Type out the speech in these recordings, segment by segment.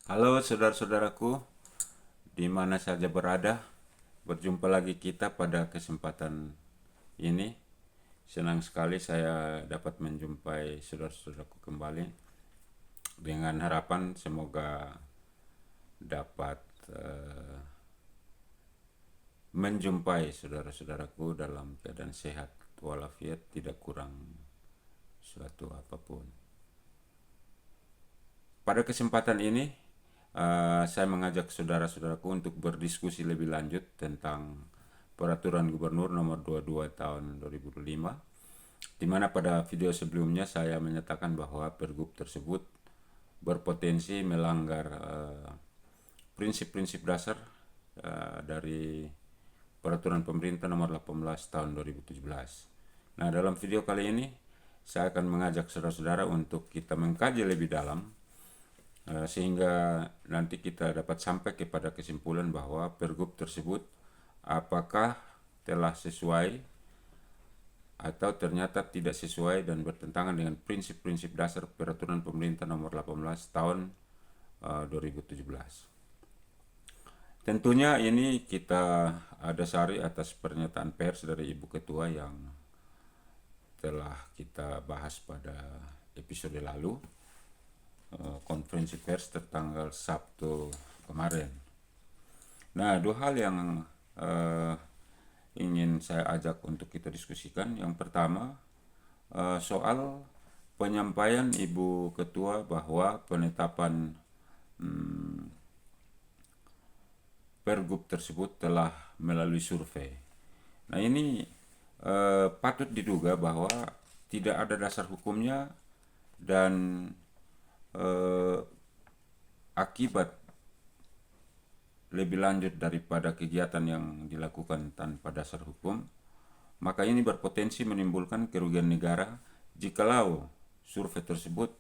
Halo saudara-saudaraku, di mana saja berada, berjumpa lagi kita pada kesempatan ini. Senang sekali saya dapat menjumpai saudara-saudaraku kembali dengan harapan semoga dapat eh, menjumpai saudara-saudaraku dalam keadaan sehat walafiat, tidak kurang suatu apapun. Pada kesempatan ini, saya mengajak saudara-saudaraku untuk berdiskusi lebih lanjut tentang Peraturan Gubernur Nomor 22 Tahun 2005, di mana pada video sebelumnya saya menyatakan bahwa Pergub tersebut berpotensi melanggar prinsip-prinsip dasar dari Peraturan Pemerintah Nomor 18 Tahun 2017. Nah, dalam video kali ini saya akan mengajak saudara-saudara untuk kita mengkaji lebih dalam sehingga nanti kita dapat sampai kepada kesimpulan bahwa Pergub tersebut apakah telah sesuai atau ternyata tidak sesuai dan bertentangan dengan prinsip-prinsip dasar Peraturan Pemerintah Nomor 18 Tahun 2017. Tentunya ini kita dasari atas pernyataan pers dari Ibu Ketua yang telah kita bahas pada episode lalu, konferensi pers tertanggal Sabtu kemarin. Nah, dua hal yang eh, ingin saya ajak untuk kita diskusikan. Yang pertama, soal penyampaian Ibu Ketua bahwa penetapan Pergub tersebut telah melalui survei. Nah, ini patut diduga bahwa tidak ada dasar hukumnya dan eh, akibat lebih lanjut daripada kegiatan yang dilakukan tanpa dasar hukum, maka ini berpotensi menimbulkan kerugian negara jikalau survei tersebut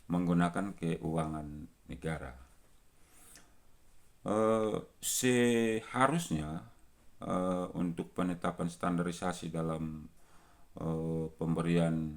menggunakan keuangan negara. Seharusnya untuk penetapan standarisasi dalam pemberian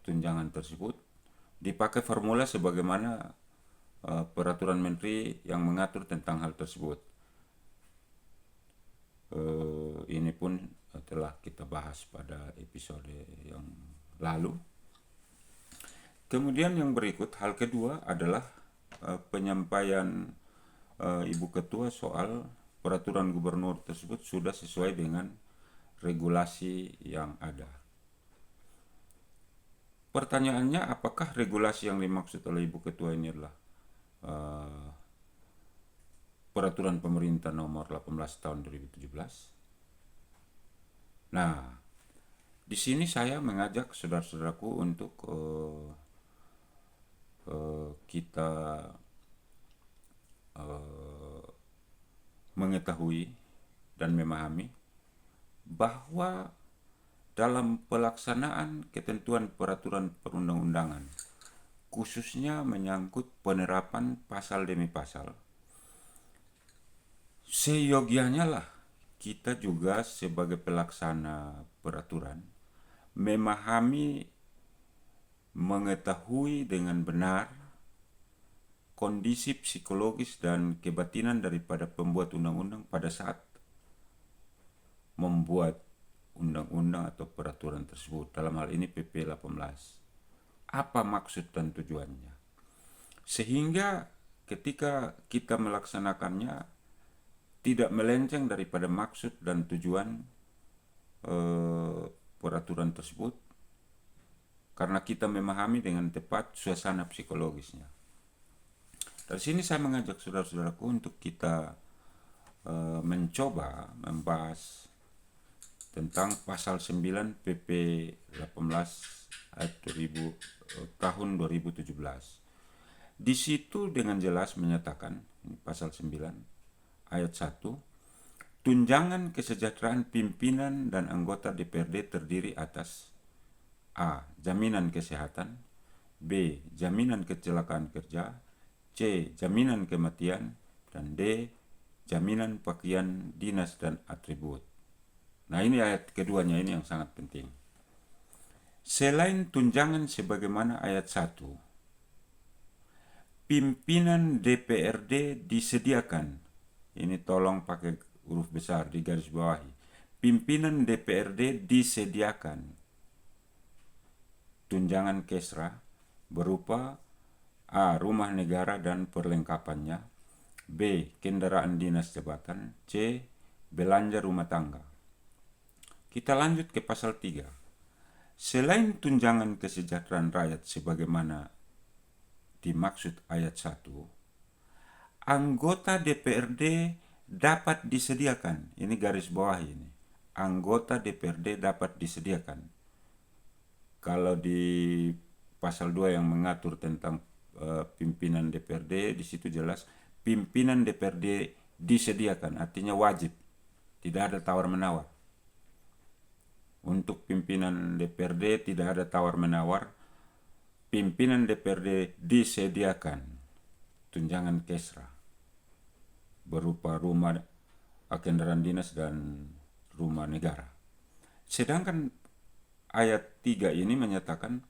tunjangan tersebut dipakai formula sebagaimana peraturan menteri yang mengatur tentang hal tersebut. Ini pun telah kita bahas pada episode yang lalu. Kemudian yang berikut, hal kedua adalah penyampaian Ibu Ketua soal peraturan gubernur tersebut sudah sesuai dengan regulasi yang ada. Pertanyaannya, apakah regulasi yang dimaksud oleh Ibu Ketua ini adalah peraturan pemerintah nomor 18 tahun 2017? Nah, di sini saya mengajak saudara-saudaraku untuk kita mengetahui dan memahami bahwa dalam pelaksanaan ketentuan peraturan perundang-undangan, khususnya menyangkut penerapan pasal demi pasal, seyogianya lah kita juga sebagai pelaksana peraturan memahami, mengetahui dengan benar kondisi psikologis dan kebatinan daripada pembuat undang-undang pada saat membuat undang-undang atau peraturan tersebut, dalam hal ini PP 18. Apa maksud dan tujuannya? Sehingga ketika kita melaksanakannya tidak melenceng daripada maksud dan tujuan peraturan tersebut, karena kita memahami dengan tepat suasana psikologisnya. Dari sini saya mengajak saudara-saudaraku untuk kita mencoba membahas tentang pasal 9 PP 18 ayat 2000 tahun 2017. Di situ dengan jelas menyatakan, pasal 9 ayat 1, tunjangan kesejahteraan pimpinan dan anggota DPRD terdiri atas A. Jaminan kesehatan, B. Jaminan kecelakaan kerja, C. Jaminan kematian, dan D. Jaminan pakaian dinas dan atribut. Nah, ini ayat keduanya ini yang sangat penting. Selain tunjangan sebagaimana ayat 1, pimpinan DPRD disediakan. Ini tolong pakai huruf besar di garis bawahi. Pimpinan DPRD disediakan tunjangan kesra berupa A. Rumah negara dan perlengkapannya, B. Kendaraan dinas jabatan, C. Belanja rumah tangga. Kita lanjut ke pasal 3. Selain tunjangan kesejahteraan rakyat sebagaimana dimaksud ayat 1, anggota DPRD dapat disediakan, ini garis bawah ini, anggota DPRD dapat disediakan. Kalau di pasal 2 yang mengatur tentang pimpinan DPRD, di situ jelas pimpinan DPRD disediakan, artinya wajib, tidak ada tawar-menawar. Untuk pimpinan DPRD tidak ada tawar-menawar, pimpinan DPRD disediakan tunjangan kesra berupa rumah, kendaraan dinas, dan rumah negara. Sedangkan ayat 3 ini menyatakan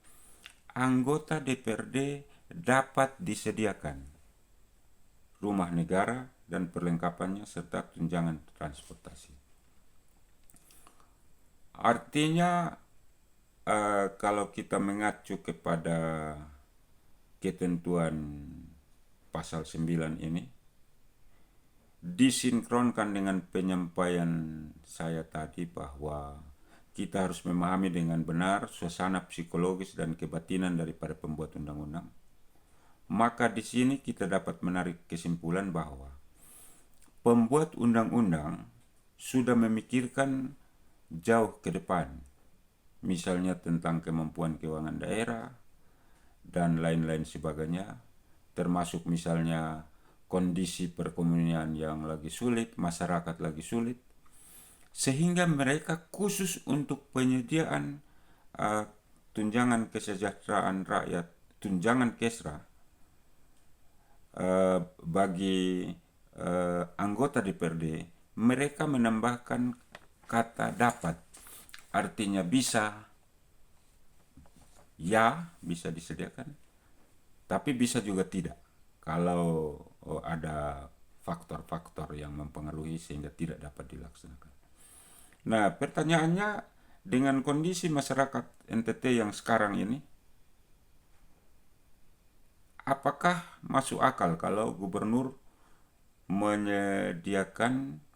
anggota DPRD dapat disediakan rumah negara dan perlengkapannya serta tunjangan transportasi. Artinya kalau kita mengacu kepada ketentuan pasal 9 ini, disinkronkan dengan penyampaian saya tadi bahwa kita harus memahami dengan benar suasana psikologis dan kebatinan daripada pembuat undang-undang. Maka di sini kita dapat menarik kesimpulan bahwa pembuat undang-undang sudah memikirkan jauh ke depan, misalnya tentang kemampuan keuangan daerah dan lain-lain sebagainya, termasuk misalnya kondisi perekonomian yang lagi sulit, masyarakat lagi sulit, sehingga mereka khusus untuk penyediaan tunjangan kesejahteraan rakyat, tunjangan kesra bagi anggota DPRD, mereka menambahkan kata dapat, artinya bisa, ya bisa disediakan, tapi bisa juga tidak kalau ada faktor-faktor yang mempengaruhi sehingga tidak dapat dilaksanakan. Nah, pertanyaannya, dengan kondisi masyarakat NTT yang sekarang ini, apakah masuk akal kalau gubernur menyediakan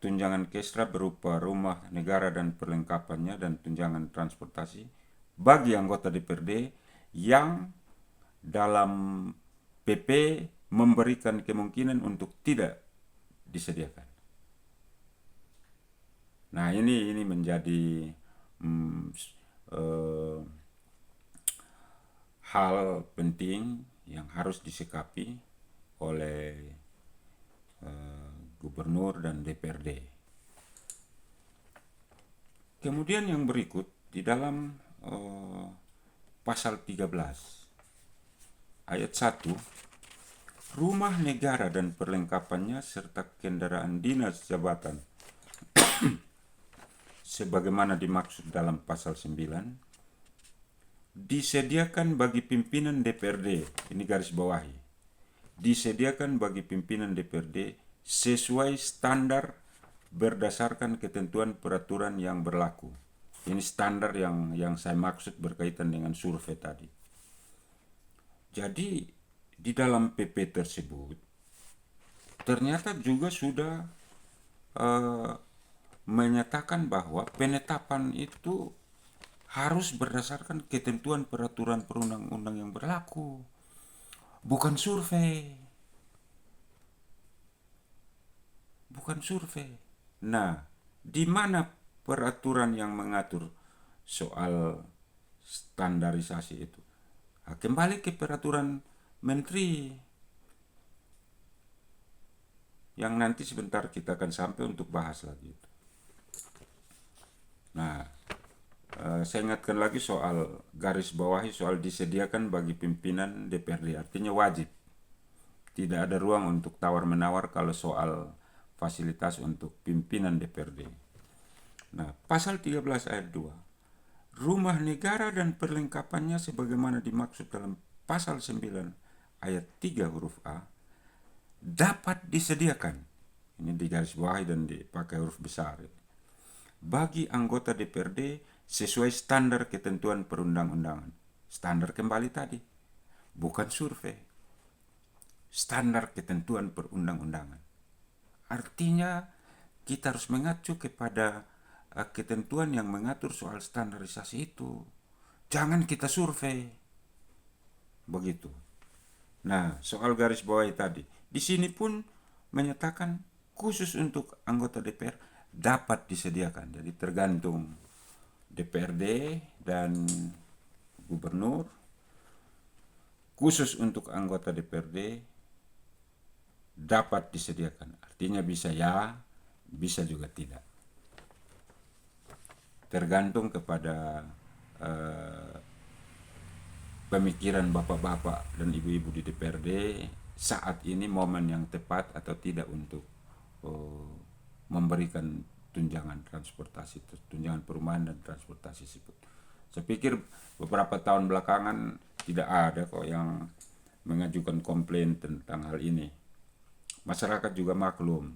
tunjangan kesra berupa rumah negara dan perlengkapannya dan tunjangan transportasi bagi anggota DPRD yang dalam PP memberikan kemungkinan untuk tidak disediakan? Nah, ini menjadi hal penting yang harus disikapi oleh gubernur dan DPRD. Kemudian yang berikut di dalam pasal 13 ayat 1, rumah negara dan perlengkapannya serta kendaraan dinas jabatan sebagaimana dimaksud dalam pasal 9 disediakan bagi pimpinan DPRD, ini garis bawahi, disediakan bagi pimpinan DPRD sesuai standar berdasarkan ketentuan peraturan yang berlaku. Ini standar yang saya maksud berkaitan dengan survei tadi. Jadi di dalam PP tersebut ternyata juga sudah menyatakan bahwa penetapan itu harus berdasarkan ketentuan peraturan perundang-undang yang berlaku, bukan survei. Nah, di mana peraturan yang mengatur soal standarisasi itu? Nah, kembali ke peraturan menteri yang nanti sebentar kita akan sampai untuk bahas lagi. Nah, saya ingatkan lagi soal garis bawahi soal disediakan bagi pimpinan DPRD, artinya wajib. Tidak ada ruang untuk tawar-menawar kalau soal fasilitas untuk pimpinan DPRD. Nah, pasal 13 ayat 2, rumah negara dan perlengkapannya sebagaimana dimaksud dalam pasal 9 ayat 3 huruf A dapat disediakan, ini digarisbawahi dan dipakai huruf besar, bagi anggota DPRD sesuai standar ketentuan perundang-undangan. Standar kembali tadi, bukan survei. Standar ketentuan perundang-undangan. Artinya kita harus mengacu kepada ketentuan yang mengatur soal standarisasi itu. Jangan kita survei. Begitu. Nah, soal garis bawahi tadi, di sini pun menyatakan khusus untuk anggota DPR dapat disediakan. Jadi tergantung DPRD dan gubernur. Khusus untuk anggota DPRD dapat disediakan. Artinya bisa ya, bisa juga tidak. Tergantung kepada pemikiran bapak-bapak dan ibu-ibu di DPRD saat ini momen yang tepat atau tidak untuk memberikan tunjangan transportasi, tunjangan perumahan dan transportasi tersebut. Saya pikir beberapa tahun belakangan tidak ada kok yang mengajukan komplain tentang hal ini. Masyarakat juga maklum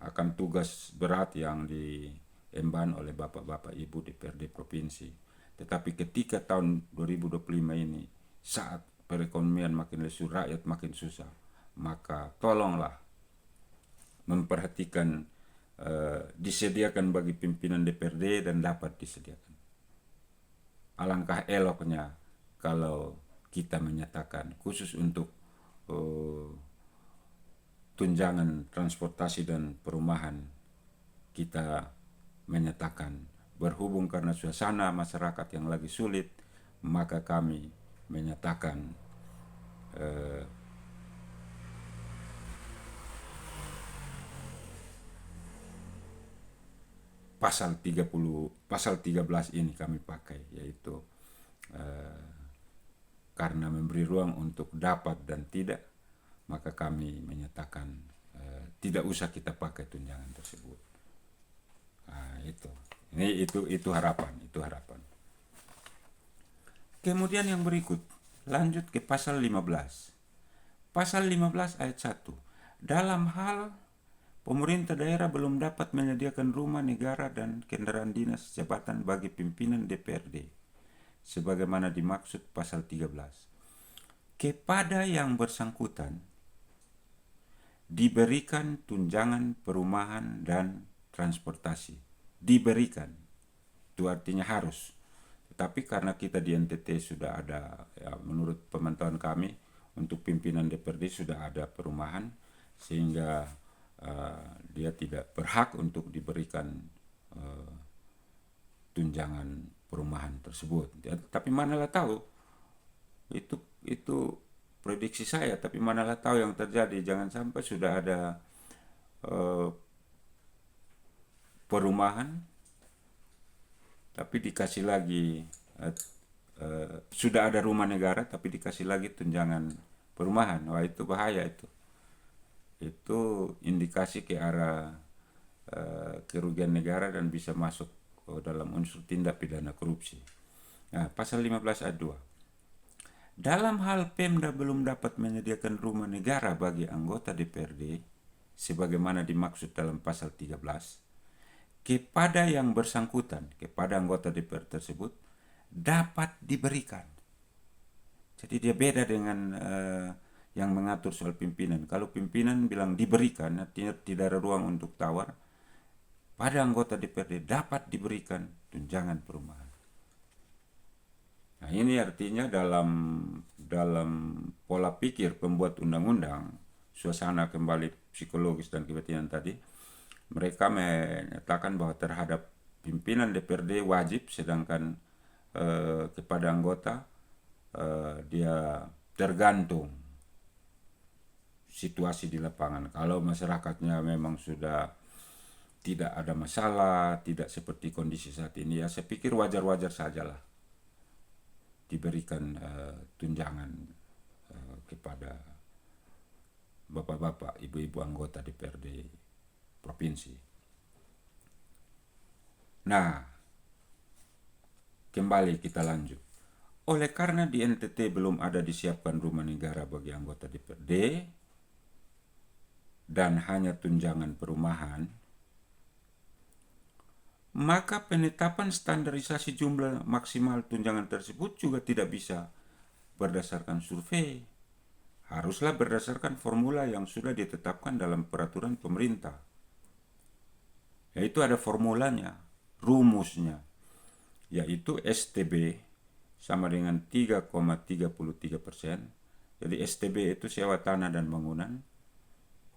akan tugas berat yang diemban oleh bapak-bapak ibu DPRD provinsi. Tetapi ketika tahun 2025 ini, saat perekonomian makin lesu, rakyat makin susah, maka tolonglah memperhatikan disediakan bagi pimpinan DPRD dan dapat disediakan. Alangkah eloknya kalau kita menyatakan khusus untuk tunjangan transportasi dan perumahan, kita menyatakan berhubung karena suasana masyarakat yang lagi sulit, maka kami menyatakan pasal 13 ini kami pakai, yaitu karena memberi ruang untuk dapat dan tidak, maka kami menyatakan tidak usah kita pakai tunjangan tersebut. Nah, itu harapan. Kemudian yang berikut, lanjut ke pasal 15. Pasal 15 ayat 1. Dalam hal pemerintah daerah belum dapat menyediakan rumah negara dan kendaraan dinas jabatan bagi pimpinan DPRD, sebagaimana dimaksud pasal 13. Kepada yang bersangkutan diberikan tunjangan perumahan dan transportasi. Diberikan, itu artinya harus. Tetapi karena kita di NTT sudah ada, ya, menurut pemantauan kami, untuk pimpinan DPRD sudah ada perumahan, sehingga dia tidak berhak untuk diberikan tunjangan perumahan tersebut. Ya, tapi manalah tahu, itu prediksi saya, tapi manalah tahu yang terjadi. Jangan sampai sudah ada perumahan tapi dikasih lagi sudah ada rumah negara tapi dikasih lagi tunjangan perumahan. Wah, itu bahaya. Itu indikasi ke arah kerugian negara dan bisa masuk dalam unsur tindak pidana korupsi. Nah, pasal 15 ayat 2. Dalam hal Pemda belum dapat menyediakan rumah negara bagi anggota DPRD, sebagaimana dimaksud dalam pasal 13, kepada yang bersangkutan, kepada anggota DPR tersebut, dapat diberikan. Jadi dia beda dengan yang mengatur soal pimpinan. Kalau pimpinan bilang diberikan, artinya tidak ada ruang untuk tawar. Pada anggota DPRD dapat diberikan tunjangan perumahan. Nah, ini artinya dalam pola pikir pembuat undang-undang, suasana kembali psikologis dan kebatinan tadi, mereka menyatakan bahwa terhadap pimpinan DPRD wajib, sedangkan kepada anggota dia tergantung situasi di lapangan. Kalau masyarakatnya memang sudah tidak ada masalah, tidak seperti kondisi saat ini, ya saya pikir wajar-wajar sajalah diberikan tunjangan kepada bapak-bapak, ibu-ibu anggota DPRD provinsi. Nah, kembali kita lanjut. Oleh karena di NTT belum ada disiapkan rumah negara bagi anggota DPRD dan hanya tunjangan perumahan, maka penetapan standarisasi jumlah maksimal tunjangan tersebut juga tidak bisa berdasarkan survei. Haruslah berdasarkan formula yang sudah ditetapkan dalam peraturan pemerintah. Yaitu ada formulanya, rumusnya, yaitu STB sama dengan 3,33%. Jadi STB itu sewa tanah dan bangunan.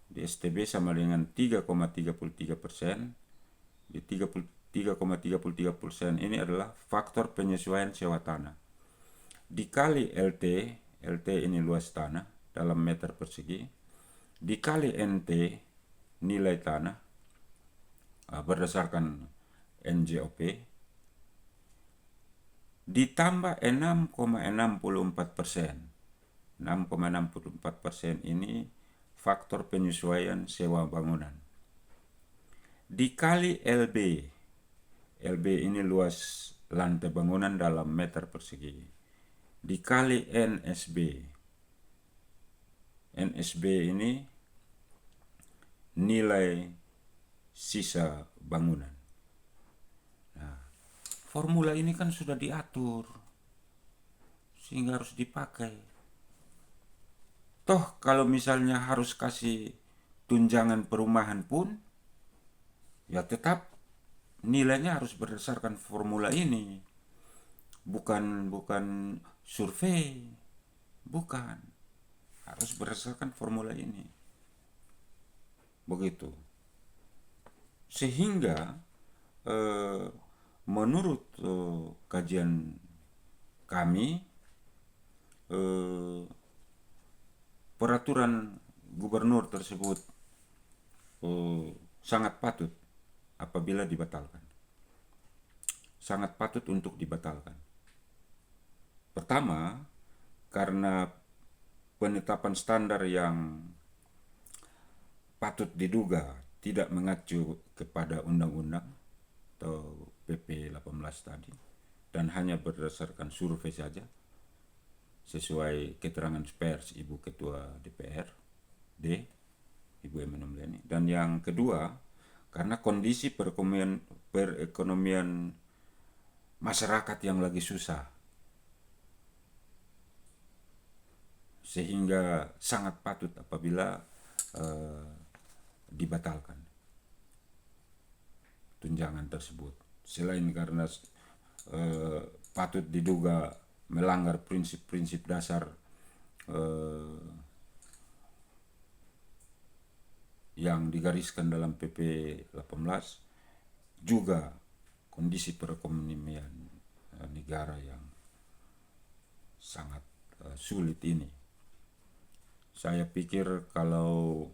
Di STB sama dengan 3,33%. Di 3,33% ini adalah faktor penyesuaian sewa tanah. Dikali LT, LT ini luas tanah dalam meter persegi, dikali NT, nilai tanah berdasarkan NJOP, ditambah 6,64%. 6,64% ini faktor penyesuaian sewa bangunan. Dikali LB, LB ini luas lantai bangunan dalam meter persegi, dikali NSB, NSB ini nilai sisa bangunan. Nah, formula ini kan sudah diatur sehingga harus dipakai. Toh kalau misalnya harus kasih tunjangan perumahan pun, ya tetap nilainya harus berdasarkan formula ini. Bukan survei. Bukan. Harus berdasarkan formula ini. Begitu. Sehingga menurut kajian kami, peraturan gubernur tersebut sangat patut apabila dibatalkan. Sangat patut untuk dibatalkan. Pertama, karena penetapan standar yang patut diduga tidak mengacu kepada undang-undang atau PP 18 tadi dan hanya berdasarkan survei saja sesuai keterangan pers Ibu Ketua DPRD, Ibu Emen Nomleni. Dan yang kedua, karena kondisi perekonomian masyarakat yang lagi susah, sehingga sangat patut apabila dibatalkan tunjangan tersebut. Selain karena patut diduga melanggar prinsip-prinsip dasar yang digariskan dalam PP 18, juga kondisi perekonomian negara yang sangat sulit ini. Saya pikir kalau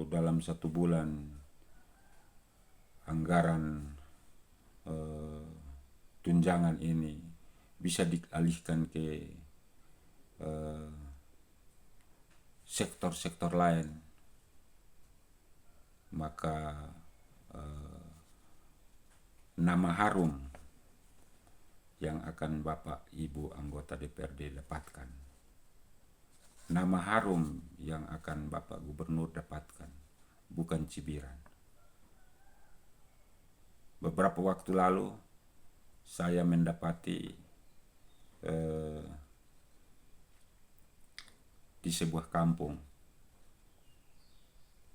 dalam 1 bulan anggaran tunjangan ini bisa dialihkan ke sektor-sektor lain, maka nama harum yang akan Bapak Ibu anggota DPRD dapatkan, nama harum yang akan Bapak Gubernur dapatkan, bukan cibiran. Beberapa waktu lalu saya mendapati di sebuah kampung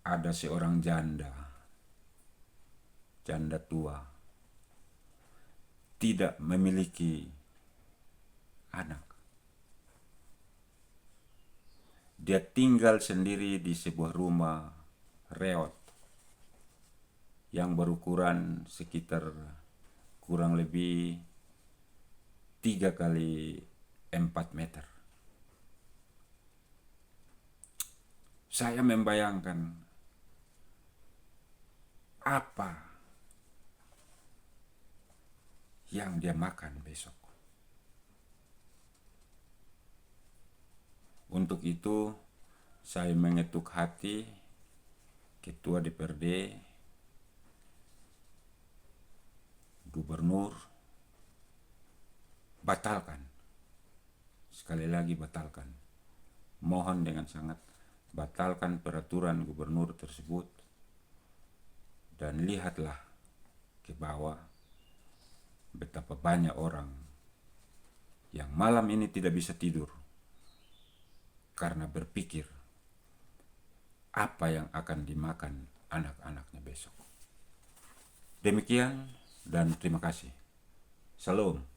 ada seorang janda tua, tidak memiliki anak. Dia tinggal sendiri di sebuah rumah reot yang berukuran sekitar kurang lebih 3 kali 4 meter. Saya membayangkan apa yang dia makan besok. Untuk itu saya mengetuk hati Ketua DPRD, Gubernur, batalkan sekali lagi batalkan. Mohon dengan sangat batalkan peraturan gubernur tersebut dan lihatlah ke bawah betapa banyak orang yang malam ini tidak bisa tidur karena berpikir apa yang akan dimakan anak-anaknya besok. Demikian dan terima kasih. Salam.